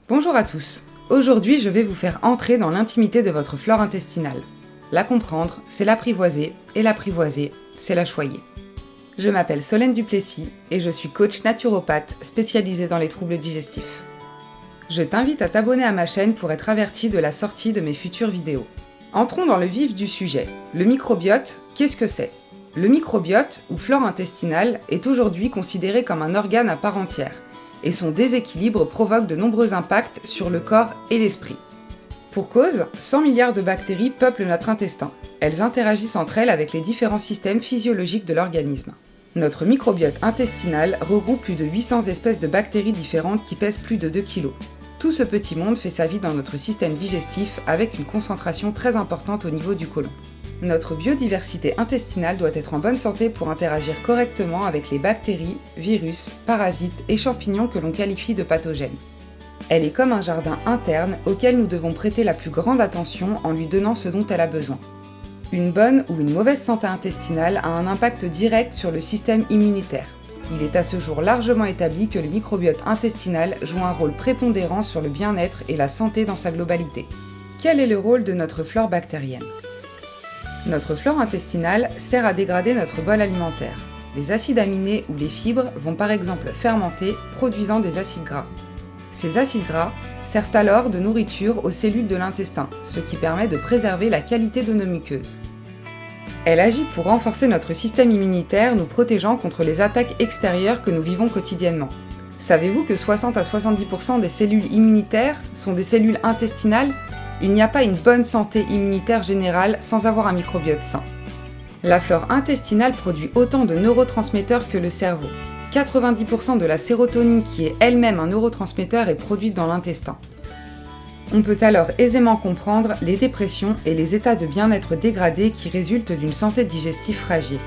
Bonjour à tous. Aujourd'hui, je vais vous faire entrer dans l'intimité de votre flore intestinale. La comprendre, c'est l'apprivoiser, et l'apprivoiser, c'est la choyer. Je m'appelle Solène Duplessis et je suis coach naturopathe spécialisée dans les troubles digestifs. Je t'invite à t'abonner à ma chaîne pour être averti de la sortie de mes futures vidéos. Entrons dans le vif du sujet. Le microbiote, qu'est-ce que c'est ? Le microbiote, ou flore intestinale, est aujourd'hui considéré comme un organe à part entière, et son déséquilibre provoque de nombreux impacts sur le corps et l'esprit. Pour cause, 100 milliards de bactéries peuplent notre intestin. Elles interagissent entre elles avec les différents systèmes physiologiques de l'organisme. Notre microbiote intestinal regroupe plus de 800 espèces de bactéries différentes qui pèsent plus de 2 kg. Tout ce petit monde fait sa vie dans notre système digestif avec une concentration très importante au niveau du côlon. Notre biodiversité intestinale doit être en bonne santé pour interagir correctement avec les bactéries, virus, parasites et champignons que l'on qualifie de pathogènes. Elle est comme un jardin interne auquel nous devons prêter la plus grande attention en lui donnant ce dont elle a besoin. Une bonne ou une mauvaise santé intestinale a un impact direct sur le système immunitaire. Il est à ce jour largement établi que le microbiote intestinal joue un rôle prépondérant sur le bien-être et la santé dans sa globalité. Quel est le rôle de notre flore bactérienne ? Notre flore intestinale sert à dégrader notre bol alimentaire. Les acides aminés ou les fibres vont par exemple fermenter, produisant des acides gras. Ces acides gras servent alors de nourriture aux cellules de l'intestin, ce qui permet de préserver la qualité de nos muqueuses. Elle agit pour renforcer notre système immunitaire, nous protégeant contre les attaques extérieures que nous vivons quotidiennement. Savez-vous que 60 à 70% des cellules immunitaires sont des cellules intestinales ? Il n'y a pas une bonne santé immunitaire générale sans avoir un microbiote sain. La flore intestinale produit autant de neurotransmetteurs que le cerveau. 90% de la sérotonine, qui est elle-même un neurotransmetteur, est produite dans l'intestin. On peut alors aisément comprendre les dépressions et les états de bien-être dégradés qui résultent d'une santé digestive fragile.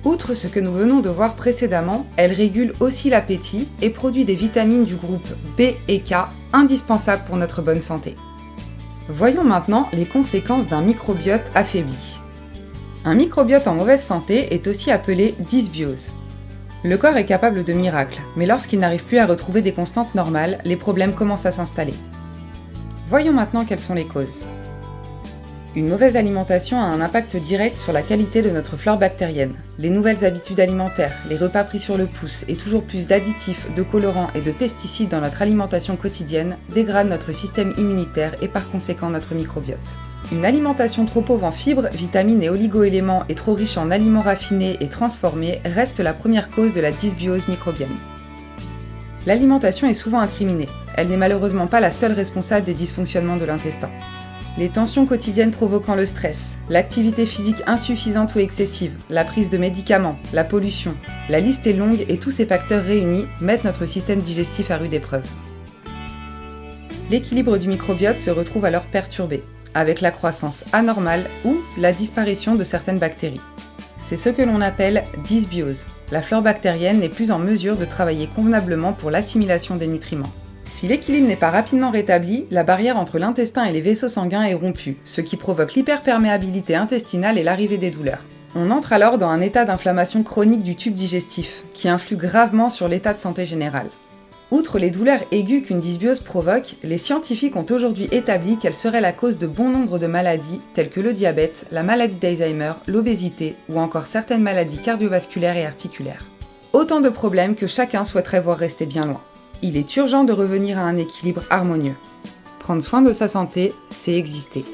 Outre ce que nous venons de voir précédemment, elle régule aussi l'appétit et produit des vitamines du groupe B et K, indispensables pour notre bonne santé. Voyons maintenant les conséquences d'un microbiote affaibli. Un microbiote en mauvaise santé est aussi appelé dysbiose. Le corps est capable de miracles, mais lorsqu'il n'arrive plus à retrouver des constantes normales, les problèmes commencent à s'installer. Voyons maintenant quelles sont les causes. Une mauvaise alimentation a un impact direct sur la qualité de notre flore bactérienne. Les nouvelles habitudes alimentaires, les repas pris sur le pouce et toujours plus d'additifs, de colorants et de pesticides dans notre alimentation quotidienne dégradent notre système immunitaire et par conséquent notre microbiote. Une alimentation trop pauvre en fibres, vitamines et oligo-éléments et trop riche en aliments raffinés et transformés reste la première cause de la dysbiose microbienne. L'alimentation est souvent incriminée. Elle n'est malheureusement pas la seule responsable des dysfonctionnements de l'intestin. Les tensions quotidiennes provoquant le stress, l'activité physique insuffisante ou excessive, la prise de médicaments, la pollution, la liste est longue et tous ces facteurs réunis mettent notre système digestif à rude épreuve. L'équilibre du microbiote se retrouve alors perturbé, avec la croissance anormale ou la disparition de certaines bactéries. C'est ce que l'on appelle dysbiose. La flore bactérienne n'est plus en mesure de travailler convenablement pour l'assimilation des nutriments. Si l'équilibre n'est pas rapidement rétabli, la barrière entre l'intestin et les vaisseaux sanguins est rompue, ce qui provoque l'hyperperméabilité intestinale et l'arrivée des douleurs. On entre alors dans un état d'inflammation chronique du tube digestif, qui influe gravement sur l'état de santé général. Outre les douleurs aiguës qu'une dysbiose provoque, les scientifiques ont aujourd'hui établi qu'elle serait la cause de bon nombre de maladies telles que le diabète, la maladie d'Alzheimer, l'obésité ou encore certaines maladies cardiovasculaires et articulaires. Autant de problèmes que chacun souhaiterait voir rester bien loin. Il est urgent de revenir à un équilibre harmonieux. Prendre soin de sa santé, c'est exister.